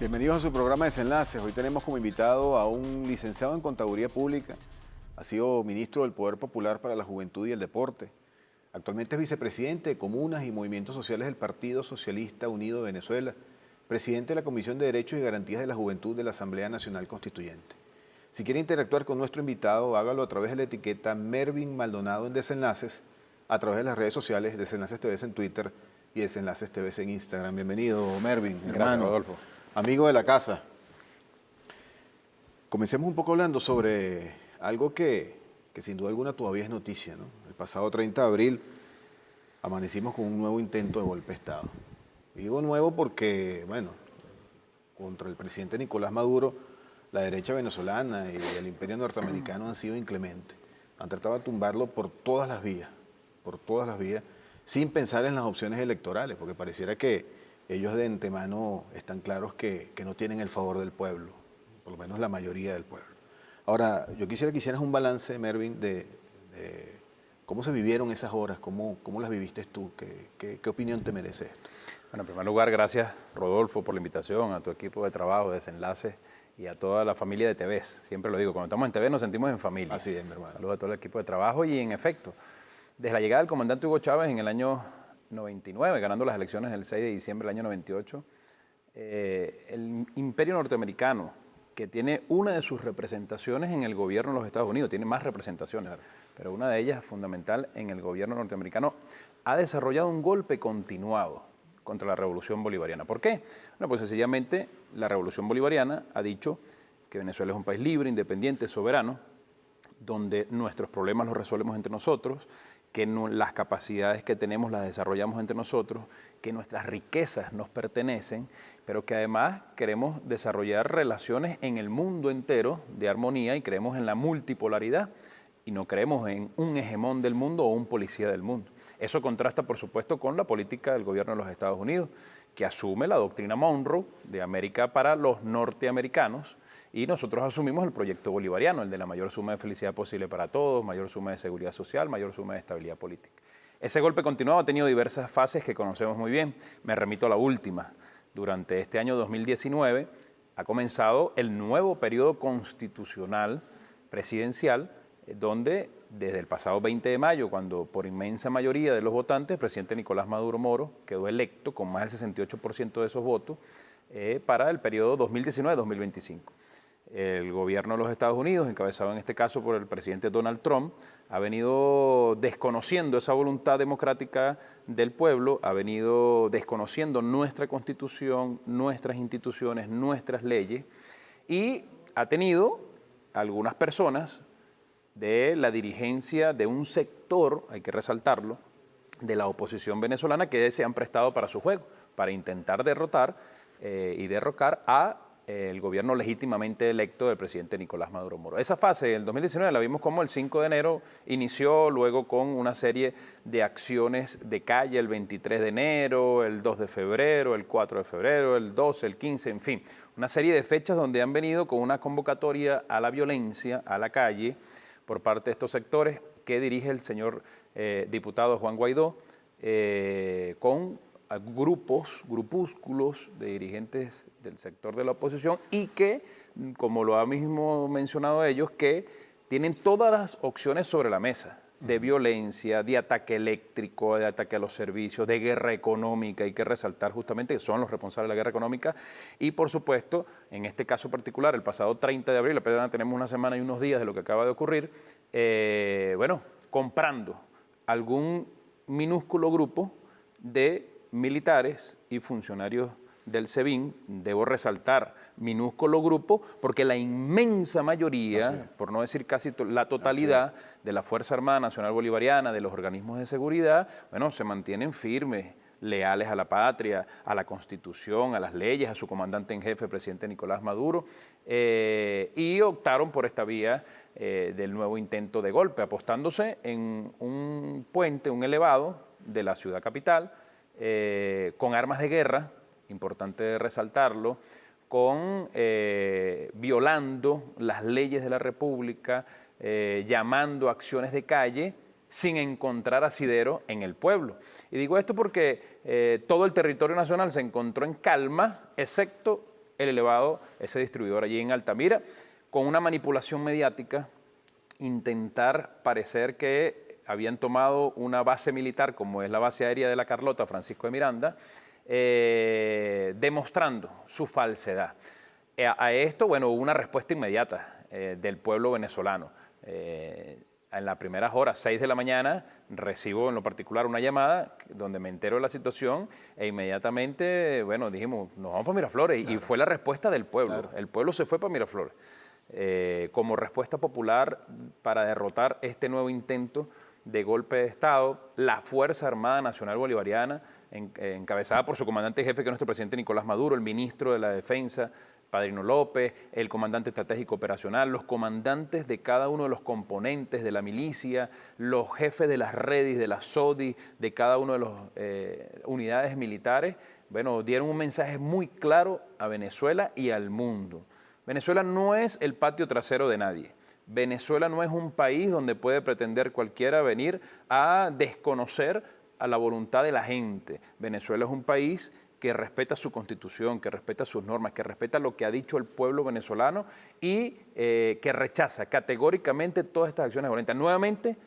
Bienvenidos a su programa Desenlaces. Hoy tenemos como invitado a un licenciado en Contaduría Pública, ha sido ministro del Poder Popular para la Juventud y el Deporte. Actualmente es vicepresidente de Comunas y Movimientos Sociales del Partido Socialista Unido de Venezuela, presidente de la Comisión de Derechos y Garantías de la Juventud de la Asamblea Nacional Constituyente. Si quiere interactuar con nuestro invitado, hágalo a través de la etiqueta Mervin Maldonado en Desenlaces, a través de las redes sociales, Desenlaces TV en Twitter y Desenlaces TV en Instagram. Bienvenido, Mervin, hermano. Gracias, Rodolfo. Amigo de la casa. Comencemos un poco hablando sobre algo que sin duda alguna todavía es noticia, ¿no? El pasado 30 de abril amanecimos con un nuevo intento de golpe de Estado. Digo nuevo porque, bueno, contra el presidente Nicolás Maduro, la derecha venezolana y el imperio norteamericano han sido inclementes. Han tratado de tumbarlo por todas las vías, sin pensar en las opciones electorales, porque pareciera que ellos de antemano están claros que no tienen el favor del pueblo, por lo menos la mayoría del pueblo. Ahora, yo quisiera que hicieras un balance, Mervin, de cómo se vivieron esas horas, cómo las viviste tú, qué opinión te merece esto. Bueno, en primer lugar, gracias, Rodolfo, por la invitación, a tu equipo de trabajo, de Desenlaces y a toda la familia de TVs. Siempre lo digo, cuando estamos en TV nos sentimos en familia. Así es, mi hermano. Saludos a todo el equipo de trabajo y, en efecto, desde la llegada del comandante Hugo Chávez en el año 99, ganando las elecciones el 6 de diciembre del año 98, el imperio norteamericano, que tiene una de sus representaciones en el gobierno de los Estados Unidos, tiene más representaciones, claro, pero una de ellas fundamental en el gobierno norteamericano, ha desarrollado un golpe continuado contra la revolución bolivariana. ¿Por qué? Bueno, pues sencillamente la revolución bolivariana ha dicho que Venezuela es un país libre, independiente, soberano, donde nuestros problemas los resolvemos entre nosotros, que las capacidades que tenemos las desarrollamos entre nosotros, que nuestras riquezas nos pertenecen, pero que además queremos desarrollar relaciones en el mundo entero de armonía y creemos en la multipolaridad y no creemos en un hegemón del mundo o un policía del mundo. Eso contrasta, por supuesto, con la política del gobierno de los Estados Unidos, que asume la doctrina Monroe de América para los norteamericanos, y nosotros asumimos el proyecto bolivariano, el de la mayor suma de felicidad posible para todos, mayor suma de seguridad social, mayor suma de estabilidad política. Ese golpe continuado ha tenido diversas fases que conocemos muy bien. Me remito a la última. Durante este año 2019 ha comenzado el nuevo periodo constitucional presidencial, donde desde el pasado 20 de mayo, cuando por inmensa mayoría de los votantes, el presidente Nicolás Maduro Moro quedó electo con más del 68% de esos votos para el periodo 2019-2025. El gobierno de los Estados Unidos, encabezado en este caso por el presidente Donald Trump, ha venido desconociendo esa voluntad democrática del pueblo, ha venido desconociendo nuestra Constitución, nuestras instituciones, nuestras leyes, y ha tenido algunas personas de la dirigencia de un sector, hay que resaltarlo, de la oposición venezolana que se han prestado para su juego, para intentar derrotar y derrocar a el gobierno legítimamente electo del presidente Nicolás Maduro Moro. Esa fase del 2019 la vimos como el 5 de enero inició, luego con una serie de acciones de calle el 23 de enero, el 2 de febrero, el 4 de febrero, el 12, el 15, en fin, una serie de fechas donde han venido con una convocatoria a la violencia, a la calle, por parte de estos sectores que dirige el señor diputado Juan Guaidó, con grupúsculos de dirigentes del sector de la oposición y que, como lo ha mismo mencionado ellos, que tienen todas las opciones sobre la mesa, de violencia, de ataque eléctrico, de ataque a los servicios, de guerra económica. Hay que resaltar justamente que son los responsables de la guerra económica y, por supuesto, en este caso particular, el pasado 30 de abril, apenas tenemos una semana y unos días de lo que acaba de ocurrir, bueno, comprando algún minúsculo grupo de militares y funcionarios del SEBIN, debo resaltar, minúsculo grupo, porque la inmensa mayoría, por no decir casi la totalidad, de la Fuerza Armada Nacional Bolivariana, de los organismos de seguridad, bueno, se mantienen firmes, leales a la patria, a la Constitución, a las leyes, a su comandante en jefe, presidente Nicolás Maduro, y optaron por esta vía del nuevo intento de golpe, apostándose en un puente, un elevado de la ciudad capital, con armas de guerra, importante resaltarlo, violando las leyes de la República, llamando a acciones de calle sin encontrar asidero en el pueblo. Y digo esto porque todo el territorio nacional se encontró en calma, excepto el elevado, ese distribuidor allí en Altamira, con una manipulación mediática, intentar parecer que habían tomado una base militar como es la base aérea de La Carlota, Francisco de Miranda, demostrando su falsedad. A esto, bueno, hubo una respuesta inmediata del pueblo venezolano. En las primeras horas, 6 de la mañana, recibo en lo particular una llamada donde me entero de la situación e inmediatamente, bueno, dijimos, nos vamos para Miraflores. Claro. Y fue la respuesta del pueblo. Claro. El pueblo se fue para Miraflores como respuesta popular para derrotar este nuevo intento de golpe de Estado. La Fuerza Armada Nacional Bolivariana, encabezada por su comandante jefe, que es nuestro presidente Nicolás Maduro, el ministro de la Defensa, Padrino López, el comandante estratégico operacional, los comandantes de cada uno de los componentes de la milicia, los jefes de las redes, de la SODI, de cada uno de las unidades militares, bueno, dieron un mensaje muy claro a Venezuela y al mundo. Venezuela no es el patio trasero de nadie. Venezuela no es un país donde puede pretender cualquiera venir a desconocer a la voluntad de la gente. Venezuela es un país que respeta su constitución, que respeta sus normas, que respeta lo que ha dicho el pueblo venezolano y que rechaza categóricamente todas estas acciones violentas. Nuevamente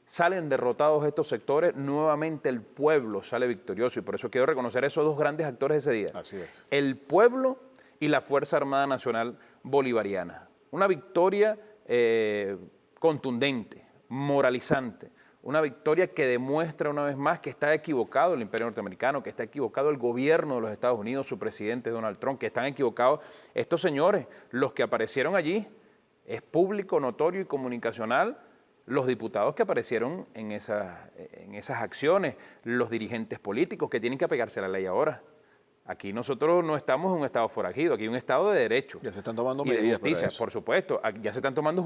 salen derrotados estos sectores, nuevamente el pueblo sale victorioso y por eso quiero reconocer a esos dos grandes actores ese día. Así es. El pueblo y la Fuerza Armada Nacional Bolivariana. Una victoria contundente, moralizante. Una victoria que demuestra una vez más que está equivocado el imperio norteamericano, que está equivocado el gobierno de los Estados Unidos, su presidente Donald Trump, que están equivocados estos señores, los que aparecieron allí. Es público, notorio y comunicacional los diputados que aparecieron en esas acciones, los dirigentes políticos que tienen que apegarse a la ley ahora. Aquí nosotros no estamos en un estado forajido, aquí hay un estado de derecho. Ya se están tomando medidas. Y de justicia, para eso. por supuesto. Ya se están tomando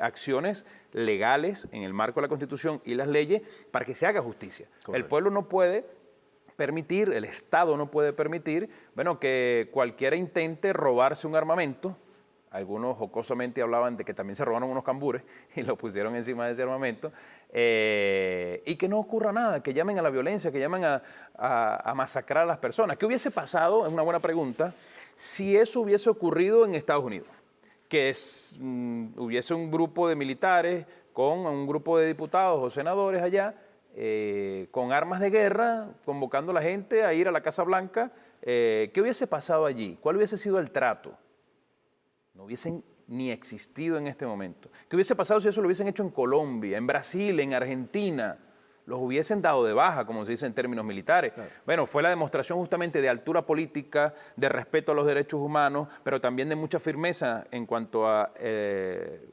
acciones legales en el marco de la Constitución y las leyes para que se haga justicia. Correcto. El pueblo no puede permitir, el Estado no puede permitir, bueno, que cualquiera intente robarse un armamento. Algunos jocosamente hablaban de que también se robaron unos cambures y lo pusieron encima de ese armamento. Y que no ocurra nada, que llamen a la violencia, que llamen a masacrar a las personas. ¿Qué hubiese pasado? Es una buena pregunta. Si eso hubiese ocurrido en Estados Unidos, que hubiese un grupo de militares con un grupo de diputados o senadores allá, con armas de guerra, convocando a la gente a ir a la Casa Blanca, ¿qué hubiese pasado allí? ¿Cuál hubiese sido el trato? No hubiesen ni existido en este momento. ¿Qué hubiese pasado si eso lo hubiesen hecho en Colombia, en Brasil, en Argentina? Los hubiesen dado de baja, como se dice en términos militares. Claro. Bueno, fue la demostración justamente de altura política, de respeto a los derechos humanos, pero también de mucha firmeza en cuanto a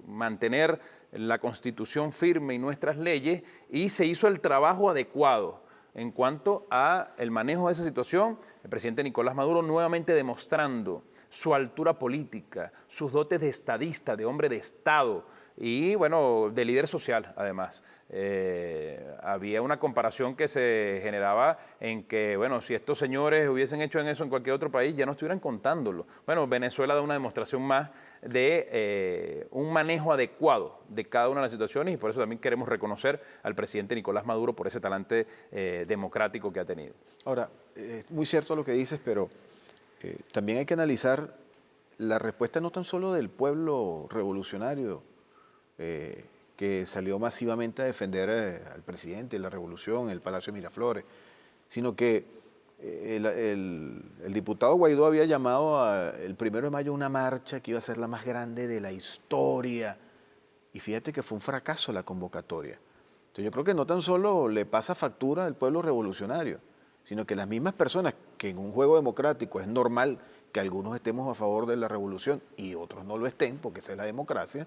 mantener la Constitución firme y nuestras leyes, y se hizo el trabajo adecuado en cuanto a el manejo de esa situación. El presidente Nicolás Maduro nuevamente demostrando su altura política, sus dotes de estadista, de hombre de Estado y, bueno, de líder social, además. Había una comparación que se generaba en que, bueno, si estos señores hubiesen hecho eso en cualquier otro país, ya no estuvieran contándolo. Bueno, Venezuela da una demostración más de un manejo adecuado de cada una de las situaciones y por eso también queremos reconocer al presidente Nicolás Maduro por ese talante democrático que ha tenido. Ahora, es muy cierto lo que dices, pero también hay que analizar la respuesta no tan solo del pueblo revolucionario que salió masivamente a defender al presidente, la revolución, el Palacio de Miraflores, sino que el diputado Guaidó había llamado el 1 de mayo una marcha que iba a ser la más grande de la historia y fíjate que fue un fracaso la convocatoria. Entonces yo creo que no tan solo le pasa factura al pueblo revolucionario, sino que las mismas personas que en un juego democrático es normal que algunos estemos a favor de la revolución y otros no lo estén, porque esa es la democracia,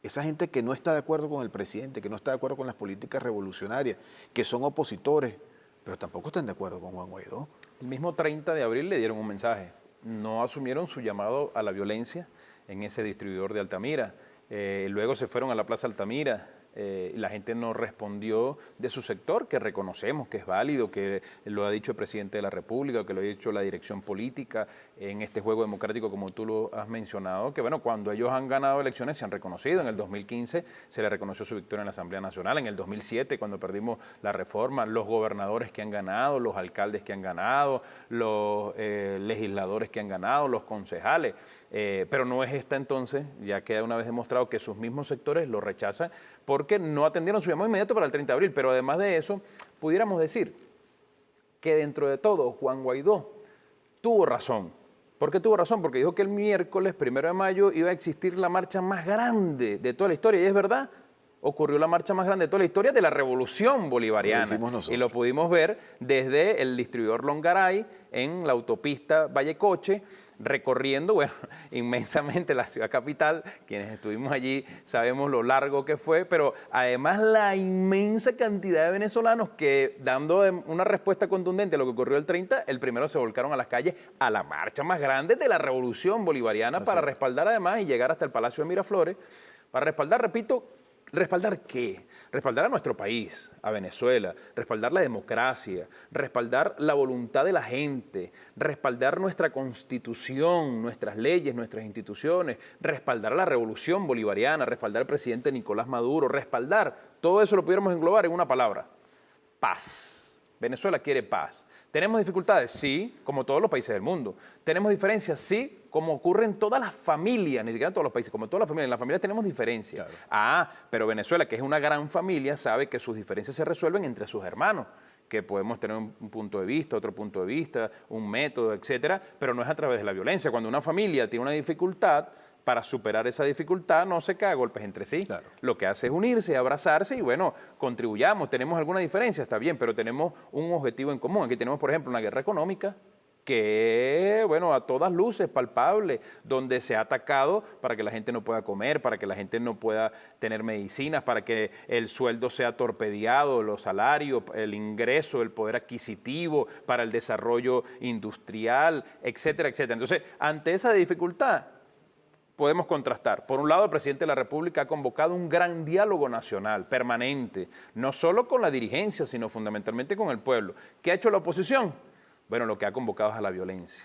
esa gente que no está de acuerdo con el presidente, que no está de acuerdo con las políticas revolucionarias, que son opositores, pero tampoco están de acuerdo con Juan Guaidó. El mismo 30 de abril le dieron un mensaje, no asumieron su llamado a la violencia en ese distribuidor de Altamira, luego se fueron a la Plaza Altamira, la gente no respondió de su sector, que reconocemos que es válido, que lo ha dicho el presidente de la República, que lo ha dicho la dirección política en este juego democrático, como tú lo has mencionado, que bueno, cuando ellos han ganado elecciones se han reconocido. En el 2015 se le reconoció su victoria en la Asamblea Nacional, en el 2007 cuando perdimos la reforma, los gobernadores que han ganado, los alcaldes que han ganado, los legisladores que han ganado, los concejales, pero no es esta entonces, ya queda una vez demostrado que sus mismos sectores lo rechazan porque no atendieron su llamado inmediato para el 30 de abril, pero además de eso, pudiéramos decir que dentro de todo Juan Guaidó tuvo razón. ¿Por qué tuvo razón? Porque dijo que el miércoles 1 de mayo iba a existir la marcha más grande de toda la historia, y es verdad. Ocurrió la marcha más grande de toda la historia de la Revolución Bolivariana. Y lo pudimos ver desde el distribuidor Longaray en la autopista Vallecoche, recorriendo, bueno, inmensamente la ciudad capital. Quienes estuvimos allí sabemos lo largo que fue, pero además la inmensa cantidad de venezolanos que, dando una respuesta contundente a lo que ocurrió el 30, el primero se volcaron a las calles a la marcha más grande de la Revolución Bolivariana para respaldar además y llegar hasta el Palacio de Miraflores, para respaldar, repito, ¿respaldar qué? Respaldar a nuestro país, a Venezuela, respaldar la democracia, respaldar la voluntad de la gente, respaldar nuestra constitución, nuestras leyes, nuestras instituciones, respaldar a la revolución bolivariana, respaldar al presidente Nicolás Maduro, respaldar, todo eso lo pudiéramos englobar en una palabra: paz. Venezuela quiere paz. ¿Tenemos dificultades? Sí, como todos los países del mundo. ¿Tenemos diferencias? Sí, como ocurre en todas las familias, ni siquiera en todos los países, como en todas las familias. En las familias tenemos diferencias. Claro. Pero Venezuela, que es una gran familia, sabe que sus diferencias se resuelven entre sus hermanos, que podemos tener un punto de vista, otro punto de vista, un método, etcétera, pero no es a través de la violencia. Cuando una familia tiene una dificultad, para superar esa dificultad no se cae a golpes entre sí. Claro. Lo que hace es unirse, abrazarse y, bueno, contribuyamos. Tenemos alguna diferencia, está bien, pero tenemos un objetivo en común. Aquí tenemos, por ejemplo, una guerra económica que, bueno, a todas luces, palpable, donde se ha atacado para que la gente no pueda comer, para que la gente no pueda tener medicinas, para que el sueldo sea torpedeado, los salarios, el ingreso, el poder adquisitivo, para el desarrollo industrial, etcétera, etcétera. Entonces, ante esa dificultad, podemos contrastar. Por un lado, el presidente de la República ha convocado un gran diálogo nacional, permanente, no solo con la dirigencia, sino fundamentalmente con el pueblo. ¿Qué ha hecho la oposición? Bueno, lo que ha convocado es a la violencia.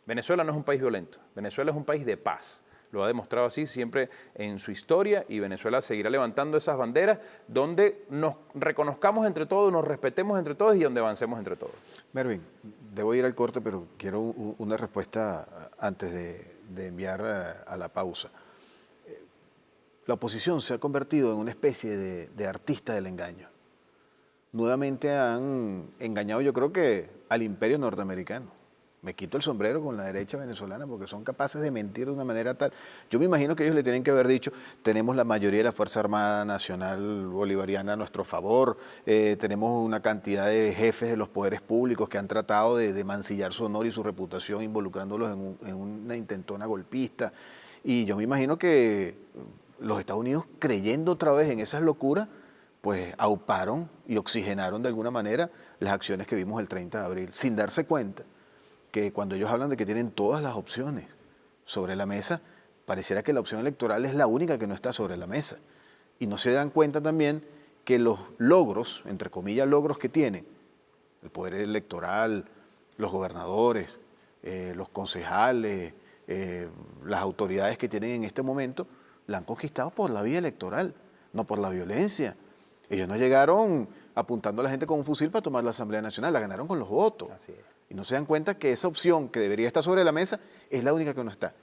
Venezuela no es un país violento, Venezuela es un país de paz. Lo ha demostrado así siempre en su historia, y Venezuela seguirá levantando esas banderas donde nos reconozcamos entre todos, nos respetemos entre todos y donde avancemos entre todos. Mervin, debo ir al corte, pero quiero una respuesta antes de enviar a la pausa. La oposición se ha convertido en una especie de artista del engaño. Nuevamente han engañado, yo creo que al imperio norteamericano. Me quito el sombrero con la derecha venezolana porque son capaces de mentir de una manera tal. Yo me imagino que ellos le tienen que haber dicho: tenemos la mayoría de la Fuerza Armada Nacional Bolivariana a nuestro favor, tenemos una cantidad de jefes de los poderes públicos que han tratado de mancillar su honor y su reputación involucrándolos en una intentona golpista. Y yo me imagino que los Estados Unidos, creyendo otra vez en esas locuras, pues auparon y oxigenaron de alguna manera las acciones que vimos el 30 de abril, sin darse cuenta que cuando ellos hablan de que tienen todas las opciones sobre la mesa, pareciera que la opción electoral es la única que no está sobre la mesa. Y no se dan cuenta también que los logros, entre comillas logros que tienen, el poder electoral, los gobernadores, los concejales, las autoridades que tienen en este momento, la han conquistado por la vía electoral, no por la violencia. Ellos no llegaron apuntando a la gente con un fusil para tomar la Asamblea Nacional, la ganaron con los votos. Así es. Y no se dan cuenta que esa opción que debería estar sobre la mesa es la única que no está.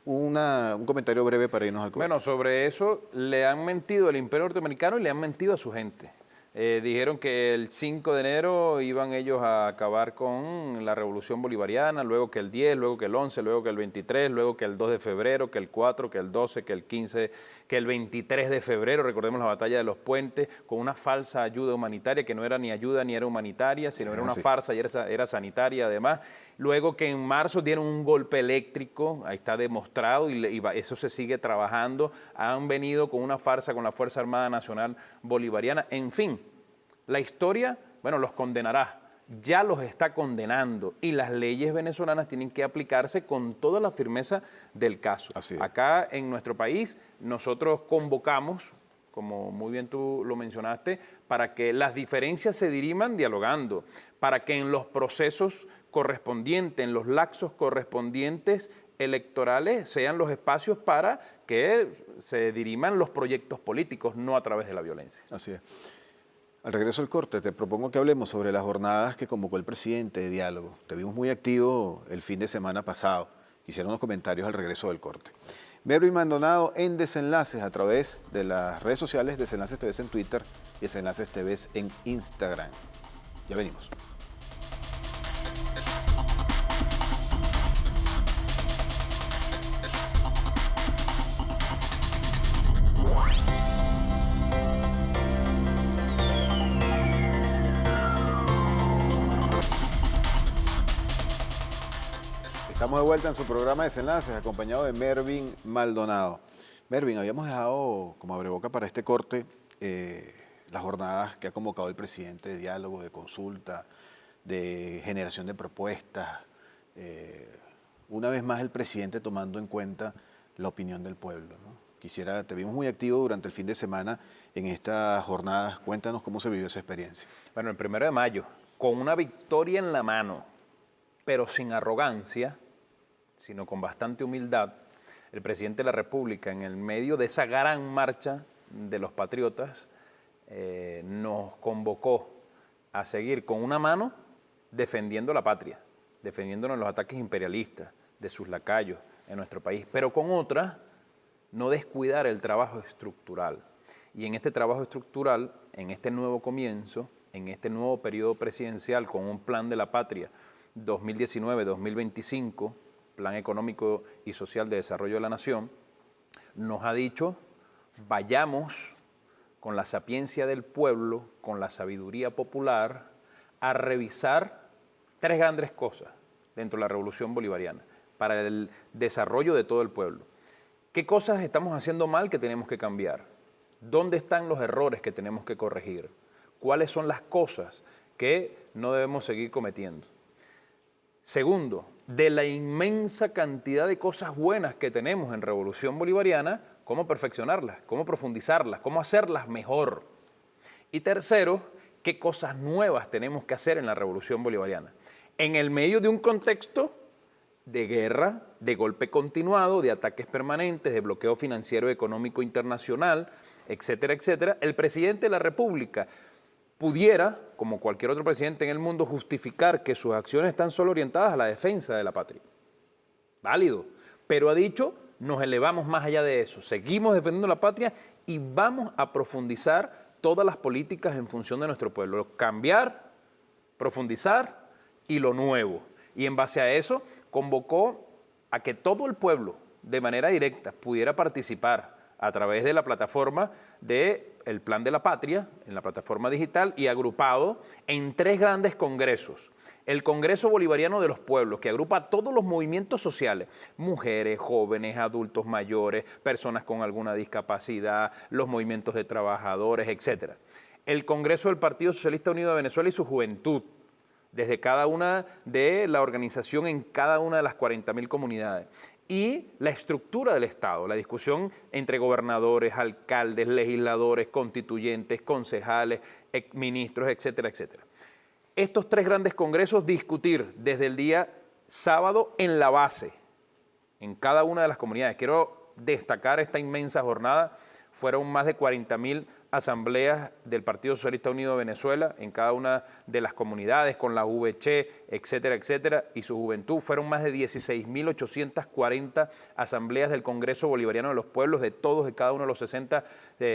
Un comentario breve para irnos al corte. Bueno, sobre eso le han mentido al imperio norteamericano y le han mentido a su gente. Dijeron que el 5 de enero iban ellos a acabar con la revolución bolivariana, luego que el 10, luego que el 11, luego que el 23, luego que el 2 de febrero, que el 4, que el 12, que el 15, que el 23 de febrero, recordemos la batalla de los puentes, con una falsa ayuda humanitaria que no era ni ayuda ni era humanitaria, sino era una farsa y era sanitaria además. Luego que en marzo dieron un golpe eléctrico, ahí está demostrado, y eso se sigue trabajando. Han venido con una farsa con la Fuerza Armada Nacional Bolivariana. En fin, la historia, bueno, los condenará, ya los está condenando, y las leyes venezolanas tienen que aplicarse con toda la firmeza del caso. Acá en nuestro país nosotros convocamos como muy bien tú lo mencionaste, para que las diferencias se diriman dialogando, para que en los procesos correspondientes, en los lapsos correspondientes electorales, sean los espacios para que se diriman los proyectos políticos, no a través de la violencia. Así es. Al regreso del corte, te propongo que hablemos sobre las jornadas que convocó el presidente de diálogo. Te vimos muy activo el fin de semana pasado. Quisiera unos comentarios al regreso del corte. Mervin Maldonado en Desenlaces a través de las redes sociales, Desenlaces TV en Twitter y Desenlaces TV en Instagram. Ya venimos. Estamos de vuelta en su programa Desenlaces, acompañado de Mervin Maldonado. Mervin, habíamos dejado como abreboca para este corte las jornadas que ha convocado el presidente de diálogo, de consulta, de generación de propuestas. Una vez más el presidente tomando en cuenta la opinión del pueblo, ¿no? Te vimos muy activo durante el fin de semana en estas jornadas. Cuéntanos cómo se vivió esa experiencia. Bueno, el 1 de mayo, con una victoria en la mano, pero sin arrogancia, sino con bastante humildad, el presidente de la República, en el medio de esa gran marcha de los patriotas, nos convocó a seguir con una mano defendiendo la patria, defendiéndonos de los ataques imperialistas, de sus lacayos en nuestro país, pero con otra, no descuidar el trabajo estructural. Y en este trabajo estructural, en este nuevo comienzo, en este nuevo periodo presidencial con un plan de la patria 2019-2025, Plan Económico y Social de Desarrollo de la Nación, nos ha dicho, vayamos con la sapiencia del pueblo, con la sabiduría popular, a revisar 3 grandes cosas dentro de la Revolución Bolivariana para el desarrollo de todo el pueblo. ¿Qué cosas estamos haciendo mal que tenemos que cambiar? ¿Dónde están los errores que tenemos que corregir? ¿Cuáles son las cosas que no debemos seguir cometiendo? Segundo, de la inmensa cantidad de cosas buenas que tenemos en Revolución Bolivariana, cómo perfeccionarlas, cómo profundizarlas, cómo hacerlas mejor. Y tercero, qué cosas nuevas tenemos que hacer en la Revolución Bolivariana. En el medio de un contexto de guerra, de golpe continuado, de ataques permanentes, de bloqueo financiero y económico internacional, etcétera, etcétera, el presidente de la República pudiera, como cualquier otro presidente en el mundo, justificar que sus acciones están solo orientadas a la defensa de la patria. Válido. Pero ha dicho, nos elevamos más allá de eso. Seguimos defendiendo la patria y vamos a profundizar todas las políticas en función de nuestro pueblo. Cambiar, profundizar y lo nuevo. Y en base a eso, convocó a que todo el pueblo, de manera directa, pudiera participar a través de la plataforma del Plan de la Patria, en la plataforma digital, y agrupado en 3 grandes congresos. El Congreso Bolivariano de los Pueblos, que agrupa a todos los movimientos sociales, mujeres, jóvenes, adultos mayores, personas con alguna discapacidad, los movimientos de trabajadores, etc. El Congreso del Partido Socialista Unido de Venezuela y su juventud, desde cada una de la organización en cada una de las 40.000 comunidades. Y la estructura del Estado, la discusión entre gobernadores, alcaldes, legisladores, constituyentes, concejales, ministros, etcétera, etcétera. Estos 3 grandes congresos discutir desde el día sábado en la base, en cada una de las comunidades. Quiero destacar esta inmensa jornada, fueron más de 40.000 asambleas del Partido Socialista Unido de Venezuela en cada una de las comunidades, con la VC, etcétera, etcétera, y su juventud. Fueron más de 16.840 asambleas del Congreso Bolivariano de los Pueblos, de todos y cada uno de los 60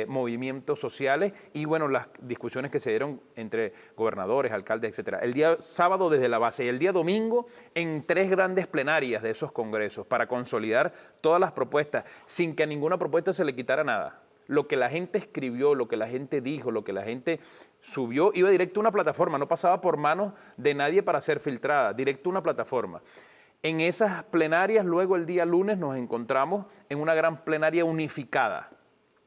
movimientos sociales, y bueno, las discusiones que se dieron entre gobernadores, alcaldes, etcétera. El día sábado desde la base y el día domingo en 3 grandes plenarias de esos congresos para consolidar todas las propuestas, sin que a ninguna propuesta se le quitara nada. Lo que la gente escribió, lo que la gente dijo, lo que la gente subió, iba directo a una plataforma, no pasaba por manos de nadie para ser filtrada, directo a una plataforma. En esas plenarias, luego el día lunes nos encontramos en una gran plenaria unificada,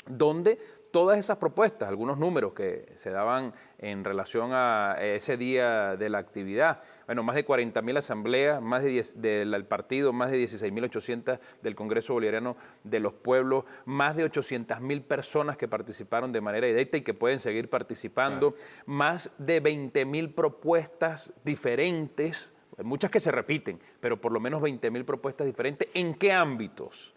donde todas esas propuestas, algunos números que se daban en relación a ese día de la actividad. Bueno, más de 40.000 asambleas, más de 10 del partido, más de 16.800 del Congreso Bolivariano de los Pueblos, más de 800.000 personas que participaron de manera directa y que pueden seguir participando, claro, más de 20.000 propuestas diferentes, muchas que se repiten, pero por lo menos 20.000 propuestas diferentes. ¿En qué ámbitos?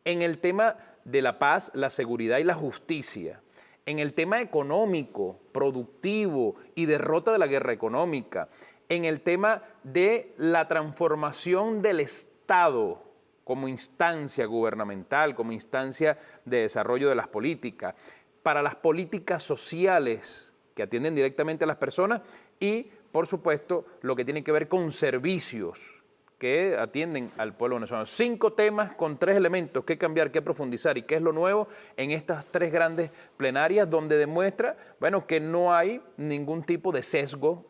En el tema de la paz, la seguridad y la justicia, en el tema económico, productivo y derrota de la guerra económica, en el tema de la transformación del Estado como instancia gubernamental, como instancia de desarrollo de las políticas, para las políticas sociales que atienden directamente a las personas y, por supuesto, lo que tiene que ver con servicios que atienden al pueblo venezolano. 5 temas con 3 elementos, qué cambiar, qué profundizar y qué es lo nuevo en estas 3 grandes plenarias, donde demuestra, bueno, que no hay ningún tipo de sesgo,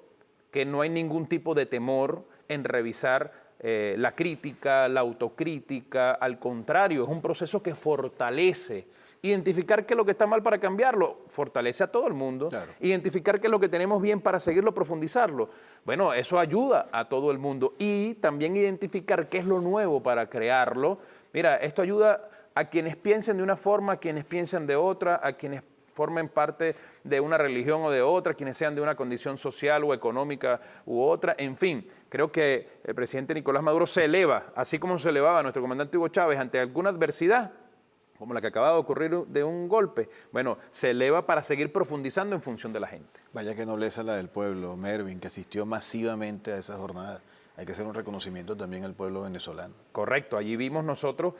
que no hay ningún tipo de temor en revisar la crítica, la autocrítica. Al contrario, es un proceso que fortalece. Identificar qué es lo que está mal para cambiarlo, fortalece a todo el mundo. Claro. Identificar qué es lo que tenemos bien para seguirlo, profundizarlo. Bueno, eso ayuda a todo el mundo. Y también identificar qué es lo nuevo para crearlo. Mira, esto ayuda a quienes piensen de una forma, a quienes piensen de otra, a quienes formen parte de una religión o de otra, quienes sean de una condición social o económica u otra. En fin, creo que el presidente Nicolás Maduro se eleva, así como se elevaba nuestro comandante Hugo Chávez ante alguna adversidad, como la que acaba de ocurrir de un golpe. Bueno, se eleva para seguir profundizando en función de la gente. Vaya qué nobleza la del pueblo, Mervin, que asistió masivamente a esa jornada. Hay que hacer un reconocimiento también al pueblo venezolano. Correcto, allí vimos nosotros,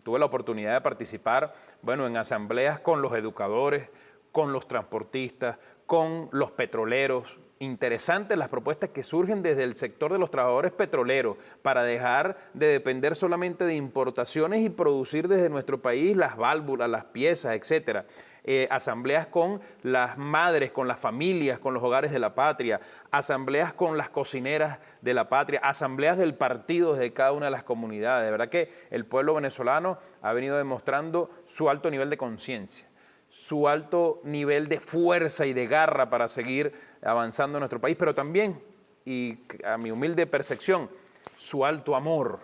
tuve la oportunidad de participar, bueno, en asambleas con los educadores, con los transportistas, con los petroleros. Interesantes las propuestas que surgen desde el sector de los trabajadores petroleros para dejar de depender solamente de importaciones y producir desde nuestro país las válvulas, las piezas, etcétera. Asambleas con las madres, con las familias, con los hogares de la patria, asambleas con las cocineras de la patria, asambleas del partido desde cada una de las comunidades. De verdad que el pueblo venezolano ha venido demostrando su alto nivel de conciencia, su alto nivel de fuerza y de garra para seguir avanzando en nuestro país, pero también, y a mi humilde percepción, su alto amor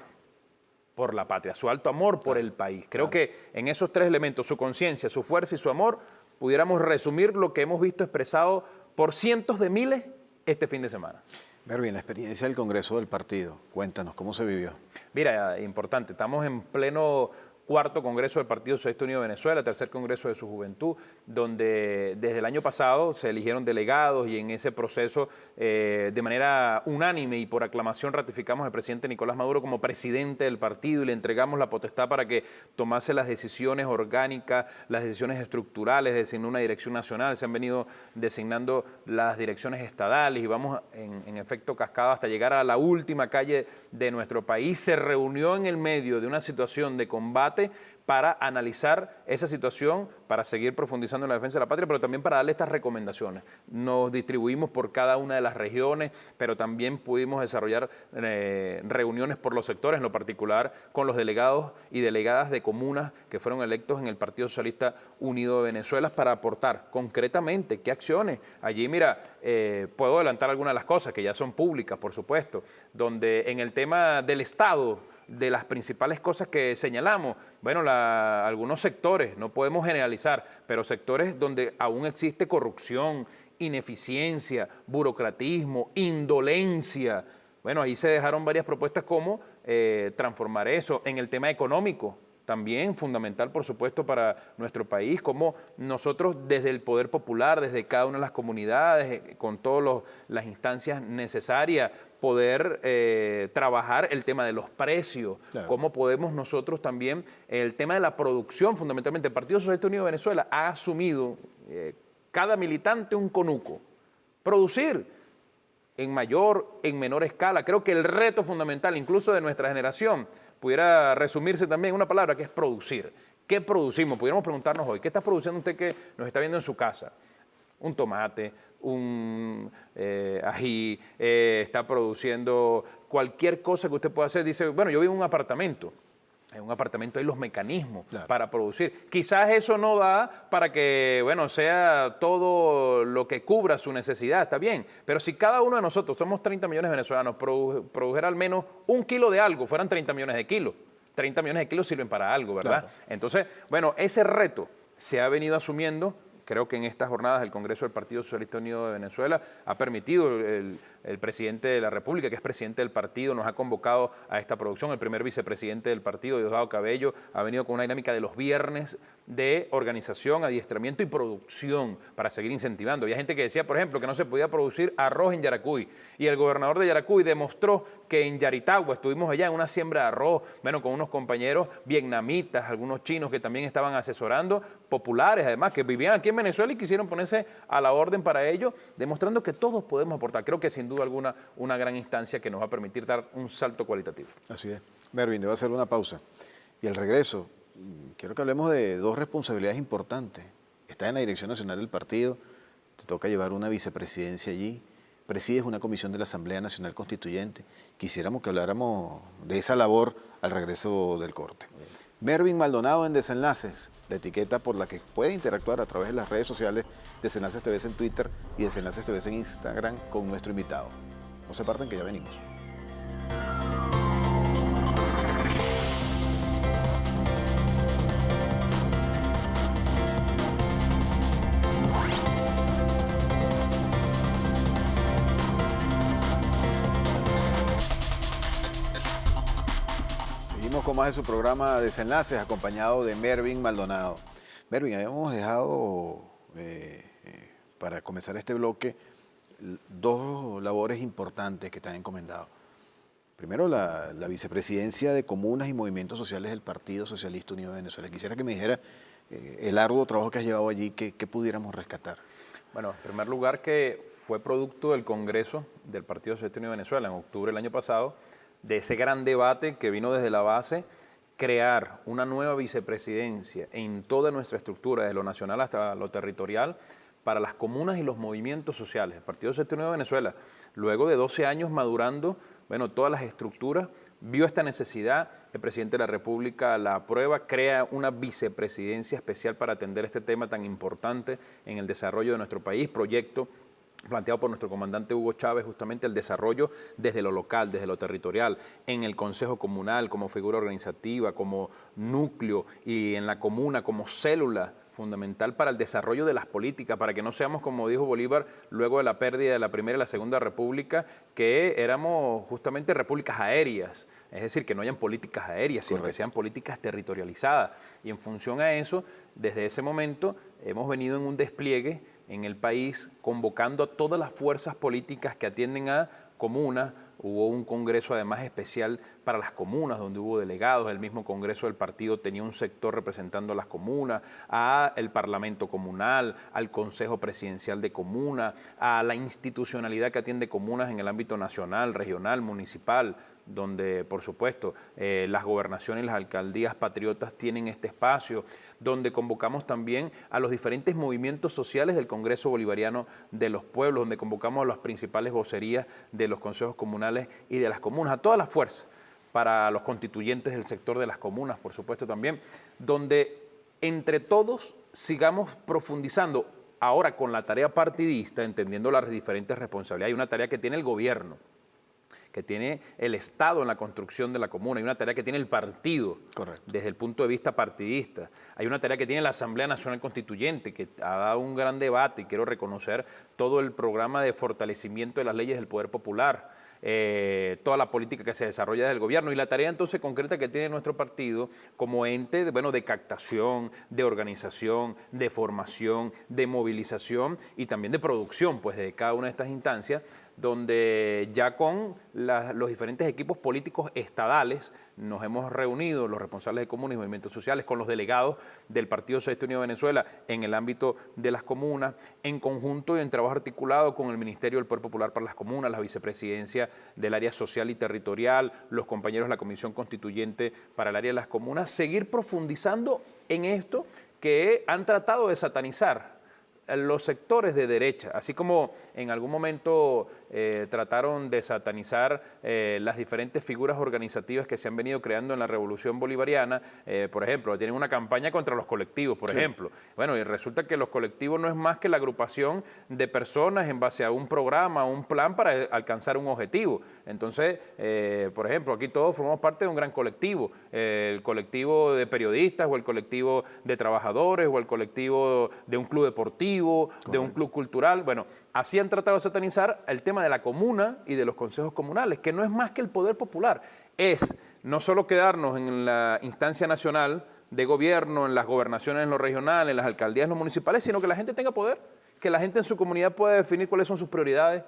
por la patria, su alto amor por el país. Creo que en esos 3 elementos, su conciencia, su fuerza y su amor, pudiéramos resumir lo que hemos visto expresado por cientos de miles este fin de semana. Mervin, la experiencia del Congreso del Partido, cuéntanos, ¿cómo se vivió? Mira, importante, estamos en pleno 4º Congreso del Partido Socialista Unido de Venezuela, 3er Congreso de su Juventud, donde desde el año pasado se eligieron delegados y en ese proceso de manera unánime y por aclamación ratificamos al presidente Nicolás Maduro como presidente del partido y le entregamos la potestad para que tomase las decisiones orgánicas, las decisiones estructurales, designó una dirección nacional, se han venido designando las direcciones estadales y vamos en efecto cascada hasta llegar a la última calle de nuestro país. Se reunió en el medio de una situación de combate para analizar esa situación, para seguir profundizando en la defensa de la patria, pero también para darle estas recomendaciones. Nos distribuimos por cada una de las regiones, pero también pudimos desarrollar reuniones por los sectores, en lo particular con los delegados y delegadas de comunas que fueron electos en el Partido Socialista Unido de Venezuela para aportar concretamente qué acciones. Allí, mira, puedo adelantar algunas de las cosas que ya son públicas, por supuesto, donde en el tema del Estado, de las principales cosas que señalamos, bueno, algunos sectores, no podemos generalizar, pero sectores donde aún existe corrupción, ineficiencia, burocratismo, indolencia. Bueno, ahí se dejaron varias propuestas como transformar eso. En el tema económico, también fundamental, por supuesto, para nuestro país, como nosotros desde el poder popular, desde cada una de las comunidades, con todas las instancias necesarias, poder trabajar el tema de los precios, claro, cómo podemos nosotros también, el tema de la producción, fundamentalmente. El Partido Socialista Unido de Venezuela ha asumido cada militante un conuco, producir en mayor, en menor escala. Creo que el reto fundamental, incluso de nuestra generación, pudiera resumirse también en una palabra que es producir. ¿Qué producimos? Pudiéramos preguntarnos hoy, ¿qué está produciendo usted que nos está viendo en su casa? Un tomate, un ají, está produciendo cualquier cosa que usted pueda hacer. Dice, bueno, yo vivo en un apartamento. En un apartamento hay los mecanismos Claro. para producir. Quizás eso no da para que, bueno, sea todo lo que cubra su necesidad, está bien. Pero si cada uno de nosotros, somos 30 millones de venezolanos, produjera al menos 1 kilo de algo, fueran 30 millones de kilos. 30 millones de kilos sirven para algo, ¿verdad? Claro. Entonces, bueno, ese reto se ha venido asumiendo. Creo que en estas jornadas del Congreso del Partido Socialista Unido de Venezuela ha permitido el presidente de la República, que es presidente del partido, nos ha convocado a esta producción. El primer vicepresidente del partido, Diosdado Cabello, ha venido con una dinámica de los viernes de organización, adiestramiento y producción para seguir incentivando. Había gente que decía, por ejemplo, que no se podía producir arroz en Yaracuy. Y el gobernador de Yaracuy demostró que en Yaritagua, estuvimos allá en una siembra de arroz, bueno, con unos compañeros vietnamitas, algunos chinos que también estaban asesorando, populares además, que vivían aquí en Venezuela y quisieron ponerse a la orden para ello, demostrando que todos podemos aportar. Creo que sin duda alguna una gran instancia que nos va a permitir dar un salto cualitativo. Así es. Mervin, debo hacer una pausa. Y al regreso, quiero que hablemos de 2 responsabilidades importantes. Estás en la dirección nacional del partido, te toca llevar una vicepresidencia allí, presides una comisión de la Asamblea Nacional Constituyente. Quisiéramos que habláramos de esa labor al regreso del corte. Mervin Maldonado en Desenlaces, la etiqueta por la que puede interactuar a través de las redes sociales, Desenlaces TV en Twitter y Desenlaces TV en Instagram con nuestro invitado. No se partan que ya venimos. Seguimos con más de su programa Desenlaces, acompañado de Mervin Maldonado. Mervin, habíamos dejado para comenzar este bloque 2 labores importantes que te han encomendado. Primero, la vicepresidencia de Comunas y Movimientos Sociales del Partido Socialista Unido de Venezuela. Quisiera que me dijera el arduo trabajo que has llevado allí, ¿qué pudiéramos rescatar? Bueno, en primer lugar, que fue producto del Congreso del Partido Socialista Unido de Venezuela en octubre del año pasado, de ese gran debate que vino desde la base, crear una nueva vicepresidencia en toda nuestra estructura, desde lo nacional hasta lo territorial, para las comunas y los movimientos sociales. El Partido Socialista Unido de Venezuela, luego de 12 años madurando, bueno, todas las estructuras, vio esta necesidad, el presidente de la República la aprueba, crea una vicepresidencia especial para atender este tema tan importante en el desarrollo de nuestro país, proyecto planteado por nuestro comandante Hugo Chávez, justamente el desarrollo desde lo local, desde lo territorial, en el Consejo Comunal como figura organizativa, como núcleo y en la comuna como célula fundamental para el desarrollo de las políticas, para que no seamos, como dijo Bolívar, luego de la pérdida de la Primera y la Segunda República, que éramos justamente repúblicas aéreas, es decir, que no hayan políticas aéreas, sino que sean políticas territorializadas. Y en función a eso, desde ese momento, hemos venido en un despliegue en el país, convocando a todas las fuerzas políticas que atienden a comunas. Hubo un congreso además especial para las comunas, donde hubo delegados. El mismo congreso del partido tenía un sector representando a las comunas, al Parlamento Comunal, al Consejo Presidencial de Comuna, a la institucionalidad que atiende comunas en el ámbito nacional, regional, municipal, donde, por supuesto, las gobernaciones y las alcaldías patriotas tienen este espacio, donde convocamos también a los diferentes movimientos sociales del Congreso Bolivariano de los Pueblos, donde convocamos a las principales vocerías de los consejos comunales y de las comunas, a todas las fuerzas, para los constituyentes del sector de las comunas, por supuesto también, donde entre todos sigamos profundizando, ahora con la tarea partidista, entendiendo las diferentes responsabilidades. Hay una tarea que tiene el gobierno, que tiene el Estado en la construcción de la comuna, hay una tarea que tiene el partido. Correcto. Desde el punto de vista partidista. Hay una tarea que tiene la Asamblea Nacional Constituyente, que ha dado un gran debate, y quiero reconocer todo el programa de fortalecimiento de las leyes del poder popular, toda la política que se desarrolla desde el gobierno, y la tarea entonces concreta que tiene nuestro partido como ente de captación, de organización, de formación, de movilización y también de producción, pues de cada una de estas instancias, donde ya con los diferentes equipos políticos estadales nos hemos reunido, los responsables de comunas y movimientos sociales, con los delegados del Partido Socialista Unido de Venezuela en el ámbito de las comunas, en conjunto y en trabajo articulado con el Ministerio del Poder Popular para las Comunas, la Vicepresidencia del Área Social y Territorial, los compañeros de la Comisión Constituyente para el Área de las Comunas, seguir profundizando en esto que han tratado de satanizar los sectores de derecha, así como en algún momento trataron de satanizar las diferentes figuras organizativas que se han venido creando en la Revolución Bolivariana. Por ejemplo, tienen una campaña contra los colectivos, por ejemplo. Bueno, y resulta que los colectivos no es más que la agrupación de personas en base a un programa, un plan para alcanzar un objetivo. Entonces, por ejemplo, aquí todos formamos parte de un gran colectivo, el colectivo de periodistas o el colectivo de trabajadores o el colectivo de un club deportivo, correcto, de un club cultural. Bueno, así han tratado de satanizar el tema de la comuna y de los consejos comunales, que no es más que el poder popular. Es no solo quedarnos en la instancia nacional de gobierno, en las gobernaciones en lo regional, en las alcaldías en lo municipales, sino que la gente tenga poder, que la gente en su comunidad pueda definir cuáles son sus prioridades,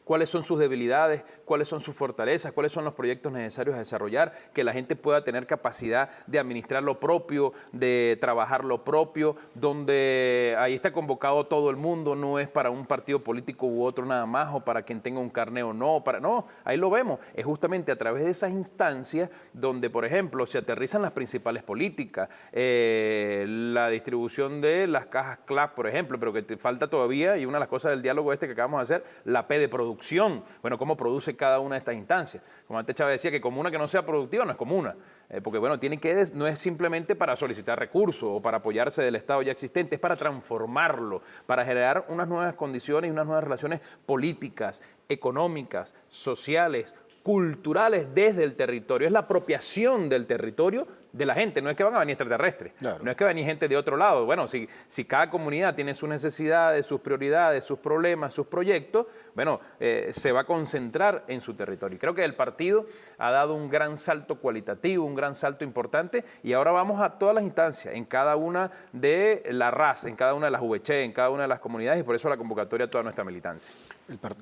cuáles son sus debilidades, cuáles son sus fortalezas, cuáles son los proyectos necesarios a desarrollar, que la gente pueda tener capacidad de administrar lo propio, de trabajar lo propio, donde ahí está convocado todo el mundo, no es para un partido político u otro nada más, o para quien tenga un carné o no, no, ahí lo vemos. Es justamente a través de esas instancias donde, por ejemplo, se aterrizan las principales políticas, la distribución de las cajas CLAP, por ejemplo, pero que te falta todavía, y una de las cosas del diálogo que acabamos de hacer, la P de producción. Bueno, cómo produce cada una de estas instancias. Como antes Chávez decía, que comuna que no sea productiva no es comuna, porque bueno, no es simplemente para solicitar recursos o para apoyarse del Estado ya existente, es para transformarlo, para generar unas nuevas condiciones y unas nuevas relaciones políticas, económicas, sociales, culturales desde el territorio. Es la apropiación del territorio de la gente, no es que van a venir extraterrestres, claro, no es que va a venir gente de otro lado. Bueno, si cada comunidad tiene sus necesidades, sus prioridades, sus problemas, sus proyectos, bueno, se va a concentrar en su territorio. Y creo que el partido ha dado un gran salto cualitativo, un gran salto importante, y ahora vamos a todas las instancias, en cada una de la RAS, en cada una de las VC, en cada una de las comunidades, y por eso la convocatoria a toda nuestra militancia.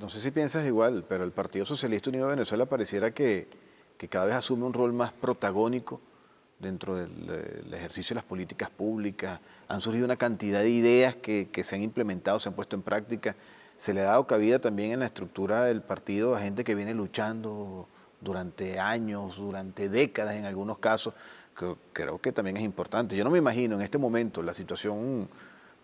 No sé si piensas igual, pero el Partido Socialista Unido de Venezuela pareciera que cada vez asume un rol más protagónico dentro del ejercicio de las políticas públicas. Han surgido una cantidad de ideas que se han implementado, se han puesto en práctica. Se le ha dado cabida también en la estructura del partido a gente que viene luchando durante años, durante décadas en algunos casos, que creo que también es importante. Yo no me imagino en este momento la situación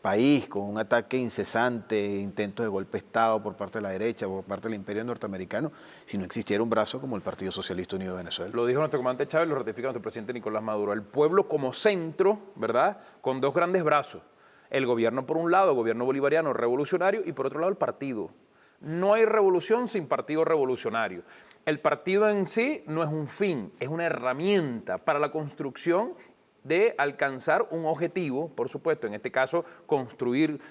país con un ataque incesante, intentos de golpe de Estado por parte de la derecha, por parte del imperio norteamericano, si no existiera un brazo como el Partido Socialista Unido de Venezuela. Lo dijo nuestro comandante Chávez, lo ratifica nuestro presidente Nicolás Maduro. El pueblo como centro, ¿verdad?, con dos grandes brazos. El gobierno por un lado, el gobierno bolivariano revolucionario, y por otro lado el partido. No hay revolución sin partido revolucionario. El partido en sí no es un fin, es una herramienta para la construcción de alcanzar un objetivo, por supuesto, en este caso, construir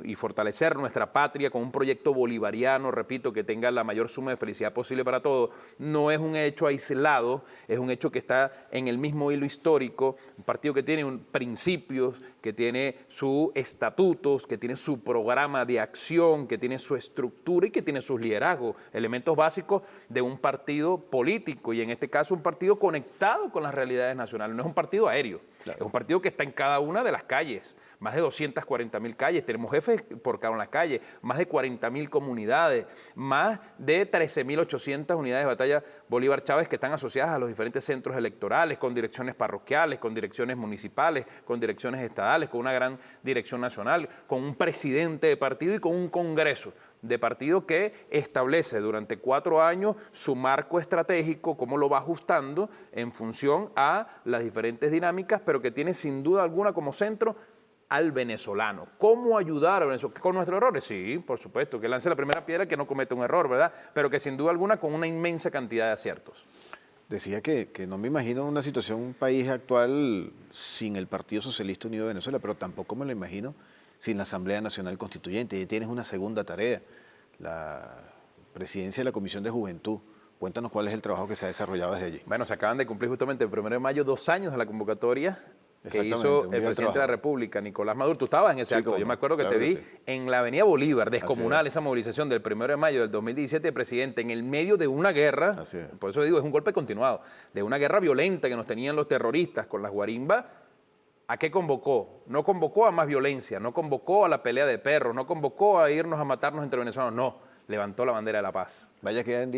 y fortalecer nuestra patria con un proyecto bolivariano, repito, que tenga la mayor suma de felicidad posible para todos. No es un hecho aislado, es un hecho que está en el mismo hilo histórico, un partido que tiene principios, que tiene sus estatutos, que tiene su programa de acción, que tiene su estructura y que tiene sus liderazgos, elementos básicos de un partido político, y en este caso un partido conectado con las realidades nacionales, no es un partido aéreo. Claro. Es un partido que está en cada una de las calles, más de 240.000 calles, tenemos jefes por cada una de las calles, más de 40.000 comunidades, más de 13.800 unidades de batalla Bolívar Chávez que están asociadas a los diferentes centros electorales, con direcciones parroquiales, con direcciones municipales, con direcciones estadales, con una gran dirección nacional, con un presidente de partido y con un congreso de partido que establece durante 4 años su marco estratégico, cómo lo va ajustando en función a las diferentes dinámicas, pero que tiene sin duda alguna como centro al venezolano. ¿Cómo ayudar a Venezuela? ¿Con nuestros errores? Sí, por supuesto, que lance la primera piedra, que no cometa un error, ¿verdad? Pero que sin duda alguna con una inmensa cantidad de aciertos. Decía que no me imagino una situación, un país actual sin el Partido Socialista Unido de Venezuela, pero tampoco me lo imagino sin la Asamblea Nacional Constituyente. Y tienes una segunda tarea, la presidencia de la Comisión de Juventud. Cuéntanos cuál es el trabajo que se ha desarrollado desde allí. Bueno, se acaban de cumplir justamente el 1 de mayo 2 años de la convocatoria que hizo el presidente de la República, Nicolás Maduro. Tú estabas en ese acto, yo me acuerdo que te vi en la Avenida Bolívar, descomunal, esa movilización del 1 de mayo del 2017, presidente, en el medio de una guerra, por eso digo, es un golpe continuado, de una guerra violenta que nos tenían los terroristas con las guarimbas. ¿A qué convocó? No convocó a más violencia, no convocó a la pelea de perros, no convocó a irnos a matarnos entre venezolanos, no. Levantó la bandera de la paz. Vaya que eran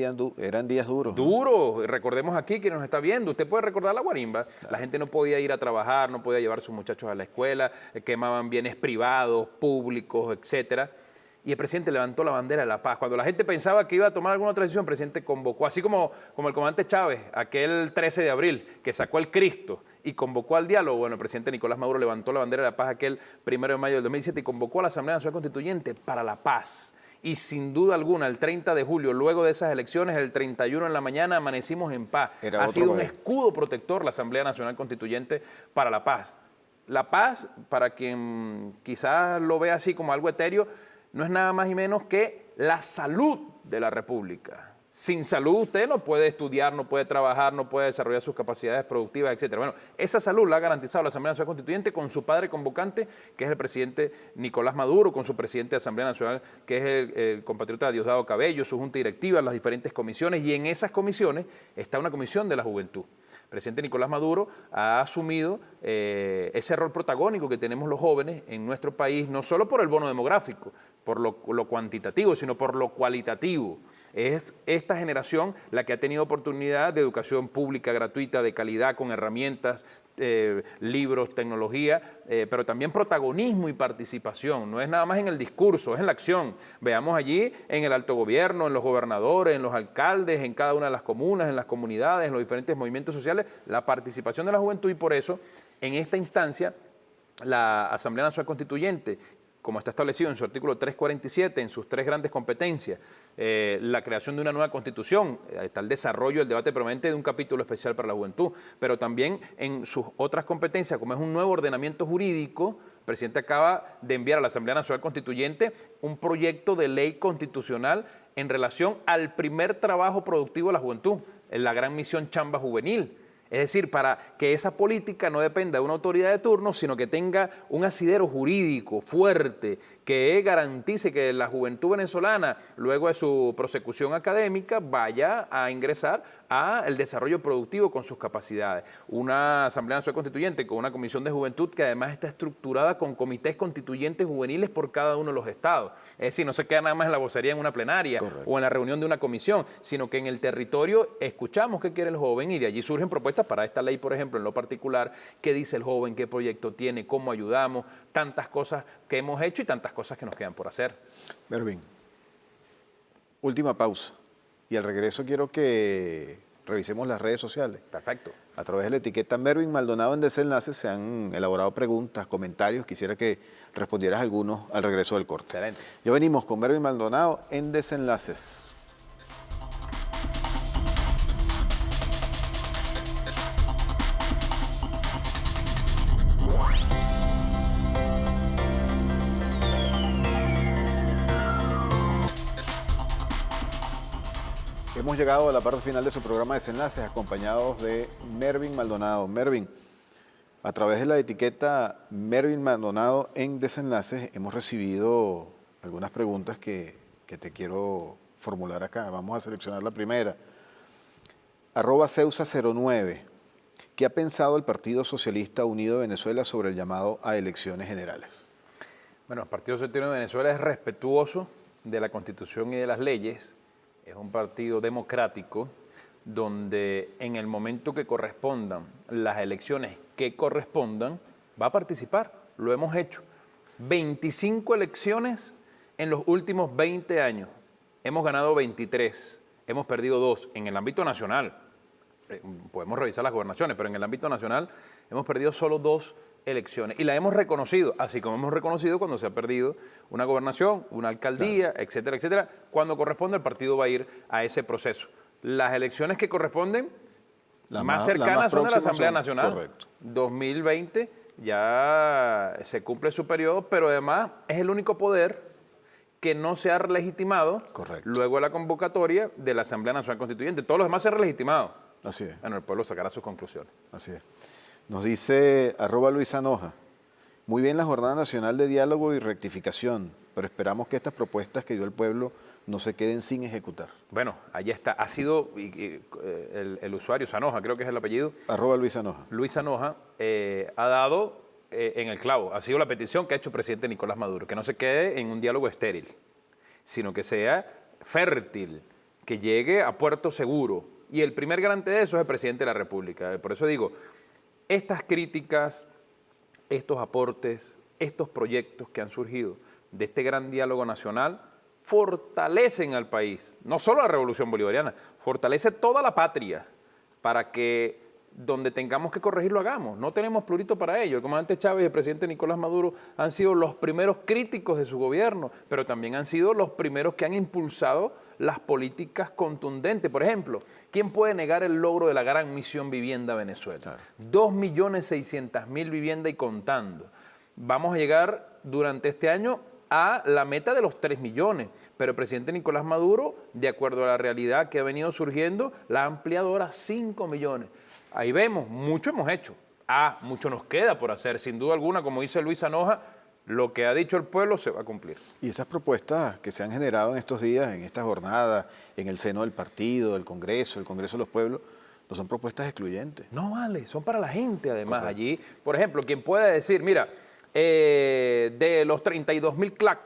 días duros. Duros. Recordemos aquí que nos está viendo. Usted puede recordar la guarimba. Claro. La gente no podía ir a trabajar, no podía llevar a sus muchachos a la escuela, quemaban bienes privados, públicos, etcétera. y el presidente levantó la bandera de la paz. Cuando la gente pensaba que iba a tomar alguna otra decisión, el presidente convocó, así como el comandante Chávez, aquel 13 de abril, que sacó el Cristo y convocó al diálogo. Bueno, el presidente Nicolás Maduro levantó la bandera de la paz aquel 1 de mayo del 2017 y convocó a la Asamblea Nacional Constituyente para la paz. Y sin duda alguna, el 30 de julio, luego de esas elecciones, el 31 en la mañana, amanecimos en paz. Ha sido un escudo protector la Asamblea Nacional Constituyente para la paz. La paz, para quien quizás lo vea así como algo etéreo, no es nada más y menos que la salud de la República. Sin salud usted no puede estudiar, no puede trabajar, no puede desarrollar sus capacidades productivas, etc. Bueno, esa salud la ha garantizado la Asamblea Nacional Constituyente con su padre convocante, que es el presidente Nicolás Maduro, con su presidente de Asamblea Nacional, que es el compatriota Diosdado Cabello, su junta directiva, las diferentes comisiones, y en esas comisiones está una comisión de la juventud. El presidente Nicolás Maduro ha asumido ese rol protagónico que tenemos los jóvenes en nuestro país, no solo por el bono demográfico, por lo cuantitativo, sino por lo cualitativo. Es esta generación la que ha tenido oportunidad de educación pública gratuita, de calidad, con herramientas, libros, tecnología, pero también protagonismo y participación. No es nada más en el discurso, es en la acción. Veamos allí en el alto gobierno, en los gobernadores, en los alcaldes, en cada una de las comunas, en las comunidades, en los diferentes movimientos sociales, la participación de la juventud, y por eso, en esta instancia, la Asamblea Nacional Constituyente, como está establecido en su artículo 347, en sus 3 grandes competencias, la creación de una nueva constitución, está el desarrollo, el debate permanente de un capítulo especial para la juventud, pero también en sus otras competencias, como es un nuevo ordenamiento jurídico, el presidente acaba de enviar a la Asamblea Nacional Constituyente un proyecto de ley constitucional en relación al primer trabajo productivo de la juventud, en la gran misión Chamba Juvenil. Es decir, para que esa política no dependa de una autoridad de turno, sino que tenga un asidero jurídico fuerte, que garantice que la juventud venezolana, luego de su prosecución académica, vaya a ingresar al desarrollo productivo con sus capacidades. Una Asamblea Nacional Constituyente con una comisión de juventud que además está estructurada con comités constituyentes juveniles por cada uno de los estados. Es decir, no se queda nada más en la vocería en una plenaria o en la reunión de una comisión, sino que en el territorio escuchamos qué quiere el joven y de allí surgen propuestas para esta ley, por ejemplo, en lo particular, qué dice el joven, qué proyecto tiene, cómo ayudamos, tantas cosas que hemos hecho y tantas cosas que nos quedan por hacer. Mervin, última pausa. Y al regreso quiero que revisemos las redes sociales. Perfecto. A través de la etiqueta Mervin Maldonado en Desenlaces se han elaborado preguntas, comentarios. Quisiera que respondieras algunos al regreso del corte. Excelente. Ya venimos con Mervin Maldonado en Desenlaces. Hemos llegado a la parte final de su programa Desenlaces, acompañados de Mervin Maldonado. Mervin, a través de la etiqueta Mervin Maldonado en Desenlaces, hemos recibido algunas preguntas que te quiero formular acá. Vamos a seleccionar la primera. @Ceusa09. ¿Qué ha pensado el Partido Socialista Unido de Venezuela sobre el llamado a elecciones generales? Bueno, el Partido Socialista Unido de Venezuela es respetuoso de la Constitución y de las leyes. Es un partido democrático donde en el momento que correspondan las elecciones que correspondan, va a participar. Lo hemos hecho. 25 elecciones en los últimos 20 años. Hemos ganado 23, hemos perdido 2 en el ámbito nacional. Podemos revisar las gobernaciones, pero en el ámbito nacional hemos perdido solo 2 elecciones y la hemos reconocido, así como hemos reconocido cuando se ha perdido una gobernación, una alcaldía, claro, etcétera, etcétera. Cuando corresponde, el partido va a ir a ese proceso. Las elecciones que corresponden, más cercanas son de la Asamblea Nacional. Correcto. 2020 ya se cumple su periodo, pero además es el único poder que no se ha legitimado luego de la convocatoria de la Asamblea Nacional Constituyente. Todos los demás se han legitimado. Así es. Bueno, el pueblo sacará sus conclusiones. Así es. Nos dice @Luis Anoja, muy bien la Jornada Nacional de Diálogo y Rectificación, pero esperamos que estas propuestas que dio el pueblo no se queden sin ejecutar. Bueno, allí está. Ha sido el usuario Sanoja, creo que es el apellido. @Luis Anoja. Luis Anoja ha dado en el clavo. Ha sido la petición que ha hecho el presidente Nicolás Maduro, que no se quede en un diálogo estéril, sino que sea fértil, que llegue a puerto seguro. Y el primer garante de eso es el presidente de la República. Por eso digo, estas críticas, estos aportes, estos proyectos que han surgido de este gran diálogo nacional fortalecen al país, no solo la revolución bolivariana, fortalece toda la patria para que donde tengamos que corregir lo hagamos. No tenemos plurito para ello. El comandante Chávez y el presidente Nicolás Maduro han sido los primeros críticos de su gobierno, pero también han sido los primeros que han impulsado las políticas contundentes. Por ejemplo, ¿quién puede negar el logro de la gran misión Vivienda Venezuela? Claro. 2.600.000 viviendas y contando. Vamos a llegar durante este año a la meta de los 3 millones, pero el presidente Nicolás Maduro, de acuerdo a la realidad que ha venido surgiendo, la ha ampliado ahora a 5 millones. Ahí vemos, mucho hemos hecho. Mucho nos queda por hacer, sin duda alguna, como dice Luis Anoja, lo que ha dicho el pueblo se va a cumplir. Y esas propuestas que se han generado en estos días, en esta jornada, en el seno del partido, del Congreso, el Congreso de los Pueblos, no son propuestas excluyentes. No vale, son para la gente además. Correcto. Allí, por ejemplo, quien pueda decir, mira, de los 32.000 CLAC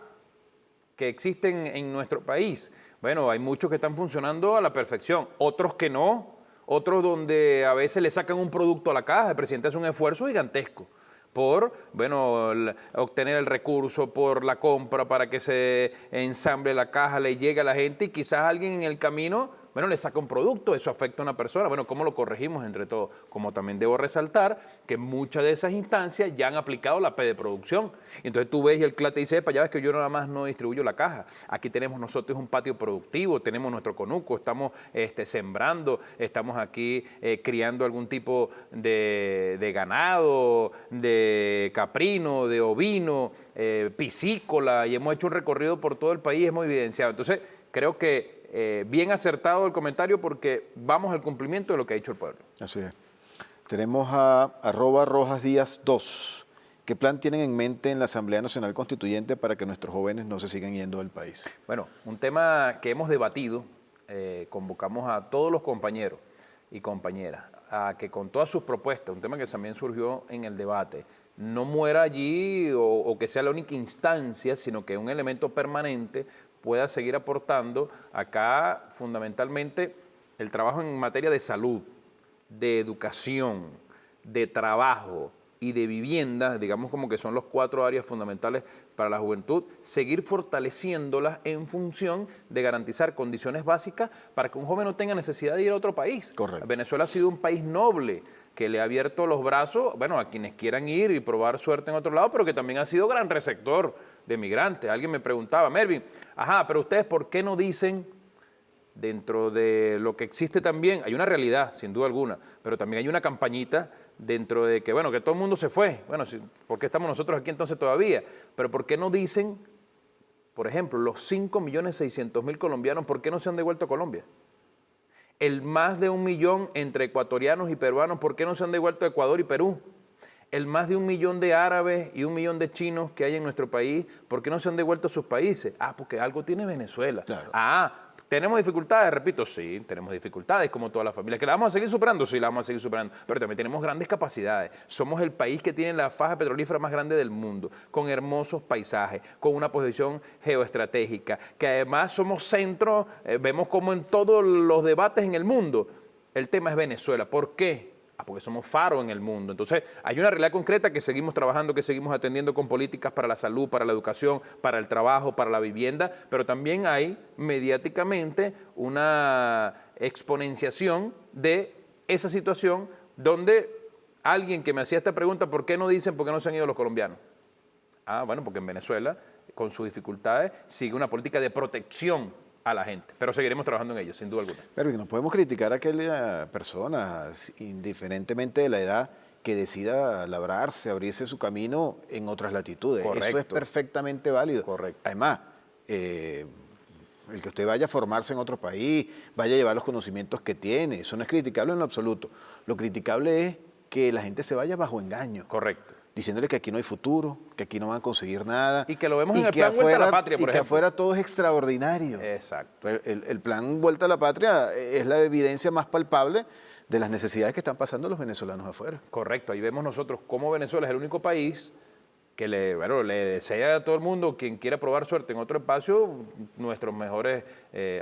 que existen en nuestro país, bueno, hay muchos que están funcionando a la perfección, otros que no, otros donde a veces le sacan un producto a la caja. El presidente hace un esfuerzo gigantesco por, bueno, obtener el recurso, por la compra, para que se ensamble la caja, le llegue a la gente y quizás alguien en el camino, bueno, le saca un producto, eso afecta a una persona. Bueno, ¿cómo lo corregimos entre todos? Como también debo resaltar que muchas de esas instancias ya han aplicado la P de producción. Entonces tú ves y el CLAC te dice, ya ves que yo nada más no distribuyo la caja. Aquí tenemos nosotros un patio productivo, tenemos nuestro conuco, estamos sembrando, estamos aquí criando algún tipo de ganado, de caprino, de ovino, piscícola, y hemos hecho un recorrido por todo el país, hemos evidenciado. Entonces, creo que bien acertado el comentario porque vamos al cumplimiento de lo que ha dicho el pueblo. Así es. Tenemos a @RojasDíaz2. ¿Qué plan tienen en mente en la Asamblea Nacional Constituyente para que nuestros jóvenes no se sigan yendo del país? Bueno, un tema que hemos debatido, convocamos a todos los compañeros y compañeras a que con todas sus propuestas, un tema que también surgió en el debate, no muera allí o que sea la única instancia, sino que un elemento permanente pueda seguir aportando acá fundamentalmente el trabajo en materia de salud, de educación, de trabajo y de vivienda, digamos como que son los 4 áreas fundamentales para la juventud, seguir fortaleciéndolas en función de garantizar condiciones básicas para que un joven no tenga necesidad de ir a otro país. Correcto. Venezuela ha sido un país noble que le ha abierto los brazos, bueno, a quienes quieran ir y probar suerte en otro lado, pero que también ha sido gran receptor de migrantes. Alguien me preguntaba, Melvin, pero ustedes ¿por qué no dicen, dentro de lo que existe también, hay una realidad, sin duda alguna, pero también hay una campañita dentro de que, bueno, que todo el mundo se fue, bueno, ¿por qué estamos nosotros aquí entonces todavía? Pero ¿por qué no dicen, por ejemplo, los 5.600.000 colombianos, ¿por qué no se han devuelto a Colombia? El más de 1 millón entre ecuatorianos y peruanos, ¿por qué no se han devuelto a Ecuador y Perú? El más de 1 millón de árabes y 1 millón de chinos que hay en nuestro país, ¿por qué no se han devuelto a sus países? Porque algo tiene Venezuela. Claro. ¿Tenemos dificultades? Repito, sí, tenemos dificultades como todas las familias. ¿Que la vamos a seguir superando? Sí, la vamos a seguir superando. Pero también tenemos grandes capacidades. Somos el país que tiene la faja petrolífera más grande del mundo, con hermosos paisajes, con una posición geoestratégica, que además somos centro, vemos como en todos los debates en el mundo, el tema es Venezuela. ¿Por qué? Porque somos faro en el mundo. Entonces, hay una realidad concreta que seguimos trabajando, que seguimos atendiendo con políticas para la salud, para la educación, para el trabajo, para la vivienda, pero también hay mediáticamente una exponenciación de esa situación donde alguien que me hacía esta pregunta, ¿por qué no dicen por qué no se han ido los colombianos? Bueno, porque en Venezuela, con sus dificultades, sigue una política de protección a la gente, pero seguiremos trabajando en ello, sin duda alguna. Pero no podemos criticar a aquella persona, indiferentemente de la edad, que decida labrarse, abrirse su camino en otras latitudes. Correcto. Eso es perfectamente válido. Correcto. Además, el que usted vaya a formarse en otro país, vaya a llevar los conocimientos que tiene, eso no es criticable en lo absoluto. Lo criticable es que la gente se vaya bajo engaño. Correcto. Diciéndole que aquí no hay futuro, que aquí no van a conseguir nada. Y que lo vemos en el plan Vuelta a la Patria, por ejemplo. Y que afuera todo es extraordinario. Exacto. El plan Vuelta a la Patria es la evidencia más palpable de las necesidades que están pasando los venezolanos afuera. Correcto. Ahí vemos nosotros cómo Venezuela es el único país que le desea a todo el mundo, quien quiera probar suerte en otro espacio, nuestros mejores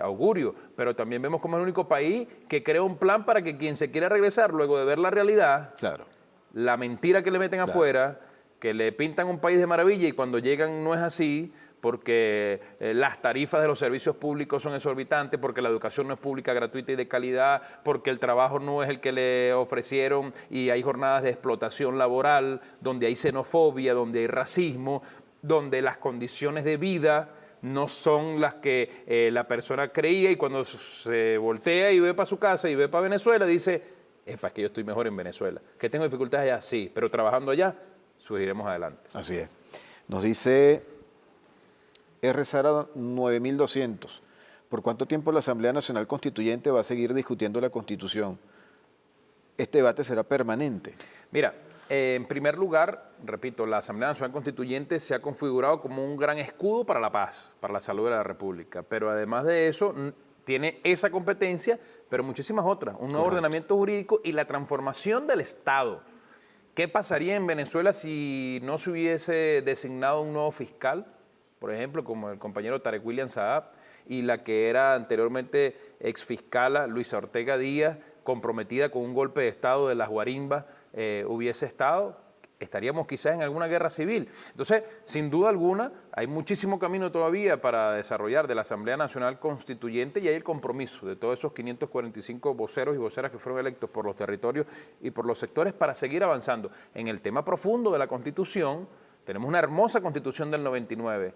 augurios. Pero también vemos cómo es el único país que crea un plan para que quien se quiera regresar luego de ver la realidad, claro, la mentira que le meten afuera, que le pintan un país de maravilla y cuando llegan no es así, porque las tarifas de los servicios públicos son exorbitantes, porque la educación no es pública, gratuita y de calidad, porque el trabajo no es el que le ofrecieron y hay jornadas de explotación laboral, donde hay xenofobia, donde hay racismo, donde las condiciones de vida no son las que la persona creía, y cuando se voltea y ve para su casa y ve para Venezuela, dice, es que yo estoy mejor en Venezuela. ¿Que tengo dificultades allá? Sí, pero trabajando allá, surgiremos adelante. Así es. Nos dice R. Sara 9200. ¿Por cuánto tiempo la Asamblea Nacional Constituyente va a seguir discutiendo la Constitución? ¿Este debate será permanente? Mira, en primer lugar, repito, la Asamblea Nacional Constituyente se ha configurado como un gran escudo para la paz, para la salud de la República, pero además de eso tiene esa competencia, pero muchísimas otras, un nuevo ordenamiento jurídico y la transformación del Estado. ¿Qué pasaría en Venezuela si no se hubiese designado un nuevo fiscal, por ejemplo, como el compañero Tarek William Saab, y la que era anteriormente exfiscala Luisa Ortega Díaz, comprometida con un golpe de Estado de las guarimbas, hubiese estado? Estaríamos quizás en alguna guerra civil. Entonces, sin duda alguna, hay muchísimo camino todavía para desarrollar de la Asamblea Nacional Constituyente, y hay el compromiso de todos esos 545 voceros y voceras que fueron electos por los territorios y por los sectores para seguir avanzando. En el tema profundo de la Constitución, tenemos una hermosa Constitución del 99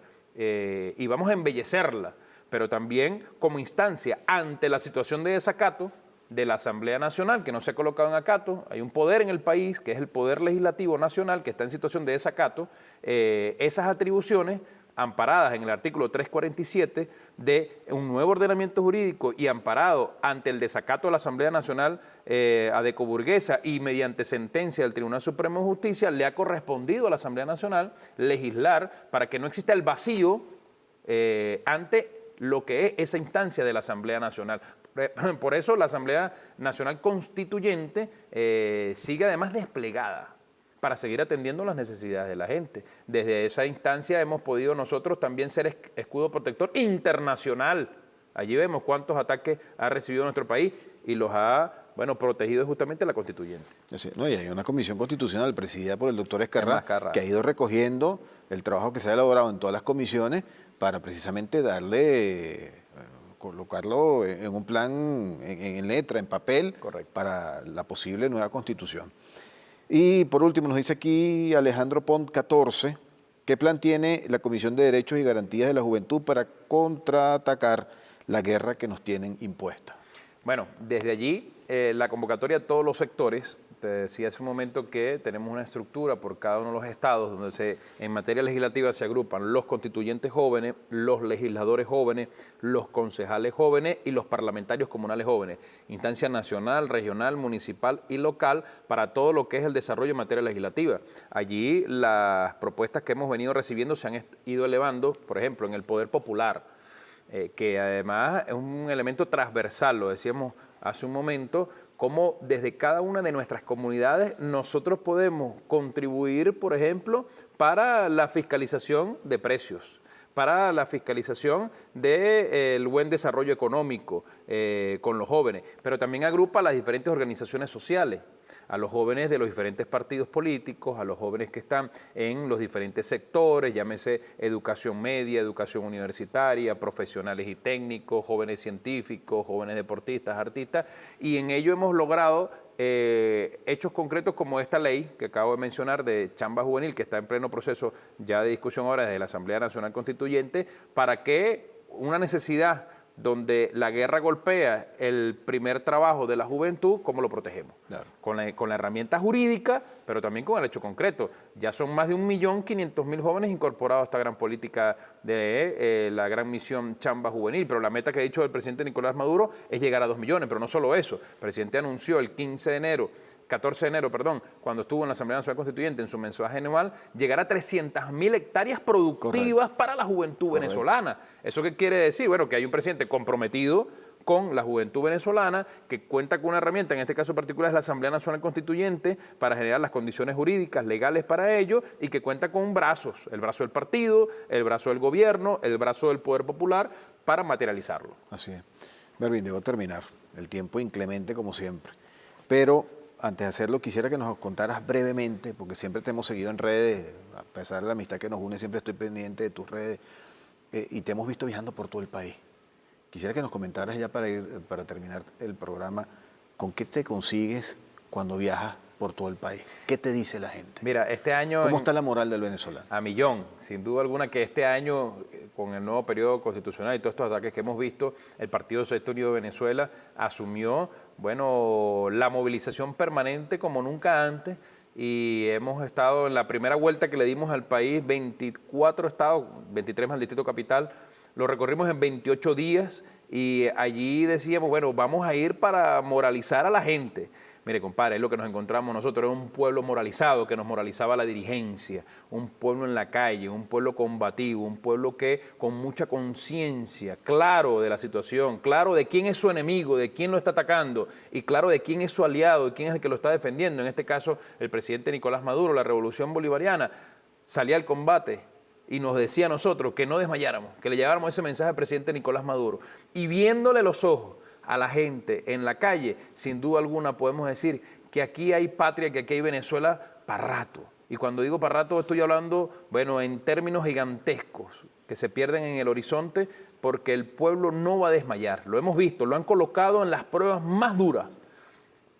y vamos a embellecerla, pero también como instancia ante la situación de desacato de la Asamblea Nacional, que no se ha colocado en acato. Hay un poder en el país, que es el Poder Legislativo Nacional, que está en situación de desacato. Esas atribuciones, amparadas en el artículo 347 de un nuevo ordenamiento jurídico y amparado ante el desacato de la Asamblea Nacional adecoburguesa y mediante sentencia del Tribunal Supremo de Justicia, le ha correspondido a la Asamblea Nacional legislar para que no exista el vacío ante lo que es esa instancia de la Asamblea Nacional. Por eso la Asamblea Nacional Constituyente sigue además desplegada para seguir atendiendo las necesidades de la gente. Desde esa instancia hemos podido nosotros también ser escudo protector internacional. Allí vemos cuántos ataques ha recibido nuestro país y los ha, protegido justamente la Constituyente. Sí, no, y hay una comisión constitucional presidida por el doctor Ezcarrá que ha ido recogiendo el trabajo que se ha elaborado en todas las comisiones para precisamente colocarlo en un plan, en letra, en papel, para la posible nueva Constitución. Y por último nos dice aquí Alejandro Pont 14, ¿qué plan tiene la Comisión de Derechos y Garantías de la Juventud para contraatacar la guerra que nos tienen impuesta? Bueno, desde allí la convocatoria a todos los sectores. Te decía hace un momento que tenemos una estructura por cada uno de los estados donde en materia legislativa se agrupan los constituyentes jóvenes, los legisladores jóvenes, los concejales jóvenes y los parlamentarios comunales jóvenes. Instancia nacional, regional, municipal y local para todo lo que es el desarrollo en materia legislativa. Allí las propuestas que hemos venido recibiendo se han ido elevando, por ejemplo, en el poder popular, que además es un elemento transversal, lo decíamos hace un momento, cómo desde cada una de nuestras comunidades nosotros podemos contribuir, por ejemplo, para la fiscalización de precios, para la fiscalización del buen desarrollo económico con los jóvenes, pero también agrupa a las diferentes organizaciones sociales, a los jóvenes de los diferentes partidos políticos, a los jóvenes que están en los diferentes sectores, llámese educación media, educación universitaria, profesionales y técnicos, jóvenes científicos, jóvenes deportistas, artistas, y en ello hemos logrado hechos concretos como esta ley que acabo de mencionar de chamba juvenil, que está en pleno proceso ya de discusión ahora desde la Asamblea Nacional Constituyente, para que una necesidad donde la guerra golpea el primer trabajo de la juventud, ¿cómo lo protegemos? Claro. Con la herramienta jurídica, pero también con el hecho concreto. Ya son más de 1.500.000 jóvenes incorporados a esta gran política de la gran misión Chamba Juvenil, pero la meta que ha dicho el presidente Nicolás Maduro es llegar a 2 millones, pero no solo eso. El presidente anunció el 14 de enero, cuando estuvo en la Asamblea Nacional Constituyente, en su mensaje anual, llegar a 300.000 hectáreas productivas para la juventud venezolana. ¿Eso qué quiere decir? Bueno, que hay un presidente comprometido con la juventud venezolana, que cuenta con una herramienta, en este caso particular es la Asamblea Nacional Constituyente, para generar las condiciones jurídicas, legales para ello, y que cuenta con brazos, el brazo del partido, el brazo del gobierno, el brazo del poder popular, para materializarlo. Así es. Mervin, debo terminar. El tiempo inclemente como siempre. Pero antes de hacerlo, quisiera que nos contaras brevemente, porque siempre te hemos seguido en redes, a pesar de la amistad que nos une, siempre estoy pendiente de tus redes. y te hemos visto viajando por todo el país. Quisiera que nos comentaras ya para terminar el programa, ¿con qué te consigues cuando viajas por todo el país? ¿Qué te dice la gente? Mira, este año... ¿Cómo está la moral del venezolano? A millón, sin duda alguna que este año, con el nuevo periodo constitucional y todos estos ataques que hemos visto, el Partido Socialista Unido de Venezuela asumió, bueno, la movilización permanente como nunca antes, y hemos estado en la primera vuelta que le dimos al país, 24 estados, 23 más el Distrito Capital, lo recorrimos en 28 días y allí decíamos, bueno, vamos a ir para moralizar a la gente. Mire, compadre, es lo que nos encontramos nosotros, era un pueblo moralizado, que nos moralizaba la dirigencia, un pueblo en la calle, un pueblo combativo, un pueblo que con mucha conciencia, claro de la situación, claro de quién es su enemigo, de quién lo está atacando y claro de quién es su aliado y quién es el que lo está defendiendo. En este caso, el presidente Nicolás Maduro, la revolución bolivariana, salía al combate y nos decía a nosotros que no desmayáramos, que le lleváramos ese mensaje al presidente Nicolás Maduro. Y viéndole los ojos a la gente en la calle, sin duda alguna podemos decir que aquí hay patria, que aquí hay Venezuela para rato. Y cuando digo para rato estoy hablando, bueno, en términos gigantescos, que se pierden en el horizonte porque el pueblo no va a desmayar. Lo hemos visto, lo han colocado en las pruebas más duras.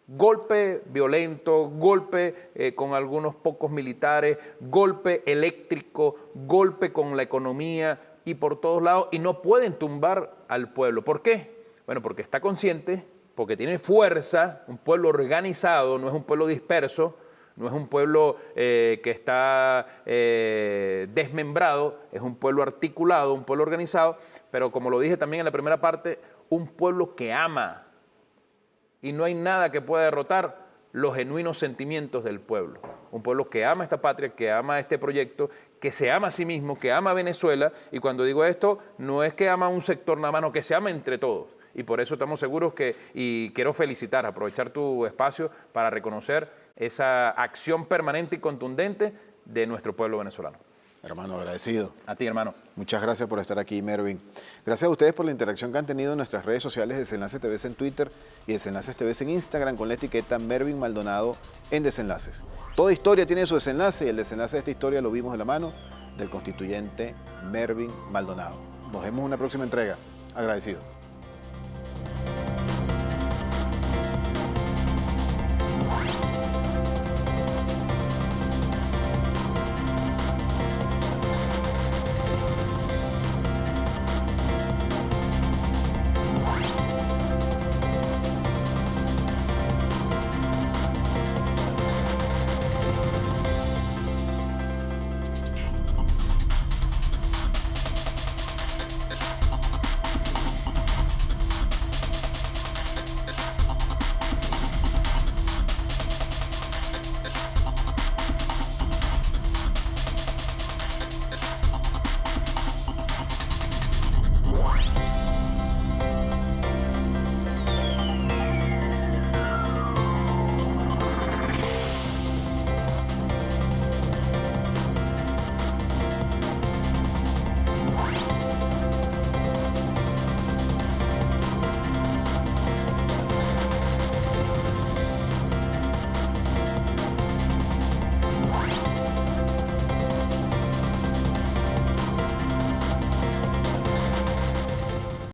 Golpe violento, golpe con algunos pocos militares, golpe eléctrico, golpe con la economía y por todos lados, y no pueden tumbar al pueblo. ¿Por qué? Bueno, porque está consciente, porque tiene fuerza, un pueblo organizado, no es un pueblo disperso, no es un pueblo que está desmembrado, es un pueblo articulado, un pueblo organizado, pero como lo dije también en la primera parte, un pueblo que ama. Y no hay nada que pueda derrotar los genuinos sentimientos del pueblo. Un pueblo que ama esta patria, que ama este proyecto, que se ama a sí mismo, que ama a Venezuela. Y cuando digo esto, no es que ama a un sector nada más, no, que se ama entre todos. Y por eso estamos seguros que, y quiero felicitar, aprovechar tu espacio para reconocer esa acción permanente y contundente de nuestro pueblo venezolano. Hermano, agradecido. A ti, hermano. Muchas gracias por estar aquí, Mervin. Gracias a ustedes por la interacción que han tenido en nuestras redes sociales, Desenlaces TV en Twitter y Desenlaces TV en Instagram, con la etiqueta Mervin Maldonado en Desenlaces. Toda historia tiene su desenlace y el desenlace de esta historia lo vimos de la mano del constituyente Mervin Maldonado. Nos vemos en una próxima entrega. Agradecido.